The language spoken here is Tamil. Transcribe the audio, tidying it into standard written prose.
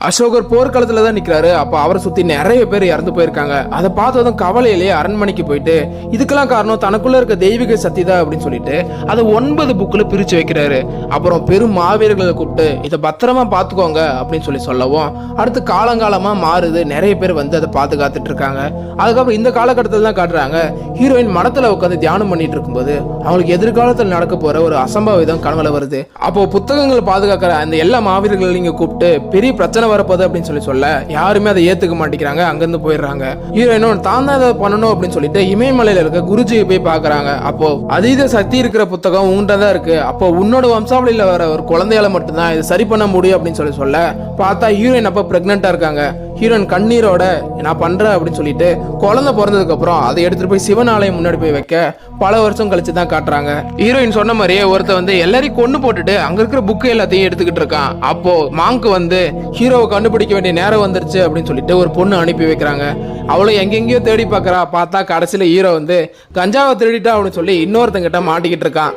அசோகர் போர்க்களத்துல தான் நிக்கிறாரு. அப்ப அவரை சுத்தி நிறைய பேர் இறந்து போயிருக்காங்க. அதை பார்த்ததும் கவலையிலேயே அரண்மனைக்கு போயிட்டு இதுக்கெல்லாம் காரணம் தனக்குள்ள இருக்க தெய்வீக சக்தி தான் அப்படின்னு சொல்லிட்டு அதை 9 புக்ல பிரிச்சு வைக்கிறாரு. அப்புறம் பெரும் மாவீரர்களை கூப்பிட்டு இதை பத்திரமா பாத்துக்கோங்க அப்படின்னு சொல்லவும் அடுத்து காலங்காலமா மாறுது. நிறைய பேர் வந்து அதை பாதுகாத்துட்டு இருக்காங்க. அதுக்கப்புறம் இந்த காலகட்டத்தில் தான் காட்டுறாங்க ஹீரோயின் மடத்துல உட்காந்து தியானம் பண்ணிட்டு இருக்கும்போது அவங்களுக்கு எதிர்காலத்தில் நடக்க போற ஒரு அசம்பாவிதம் கனவுல வருது. அப்போ புத்தகங்களை பாதுகாக்கிற அந்த எல்லா மாவீரர்களையும் இங்க கூப்பிட்டு பெரிய பிரச்சனை வரப்போகுது அப்படின்னு சொல்ல யாருமே அதை ஏத்துக்க மாட்டேங்கிறாங்க. அங்கிருந்து போயிடுறாங்க. ஹீரோயினும் தான் தான் அதை பண்ணணும் அப்படின்னு சொல்லிட்டு இமயமலையில இருக்க குருஜியை போய் பாக்குறாங்க. அப்போ அதீத சக்தி இருக்கிற புத்தகம் உன்கிட்ட தான் இருக்கு. அப்போ உன்னோட வம்சாவளியில வர ஒரு குழந்தையால மட்டும்தான் இதை சரி பண்ண முடியும் அப்படின்னு சொல்ல பார்த்தா ஹீரோயின் அப்ப பிரெக்னெண்டா இருக்காங்க. ஹீரோயின் கண்ணீரோட நான் பண்றேன் அப்படின்னு சொல்லிட்டு குழந்தை பிறந்ததுக்கு அப்புறம் அதை எடுத்துட்டு போய் சிவன் ஆலயம் முன்னாடி போய் வைக்க பல வருஷம் கழிச்சு தான் காட்டுறாங்க. ஹீரோயின் சொன்ன மாதிரியே ஒருத்த வந்து எல்லாரையும் கொண்டு போட்டுட்டு அங்க இருக்கிற புக்கு எல்லாத்தையும் எடுத்துக்கிட்டு இருக்கான். அப்போ மாங்கு வந்து ஹீரோவை கண்டுபிடிக்க வேண்டிய நேரம் வந்துருச்சு அப்படின்னு சொல்லிட்டு ஒரு பொண்ணு அனுப்பி வைக்கிறாங்க. அவளும் எங்கெங்கயோ தேடி பாக்குறா. பார்த்தா கடைசியில ஹீரோ வந்து கஞ்சாவை திருடிட்டா அப்படின்னு சொல்லி இன்னொருத்தங்கிட்ட மாட்டிக்கிட்டு இருக்கான்.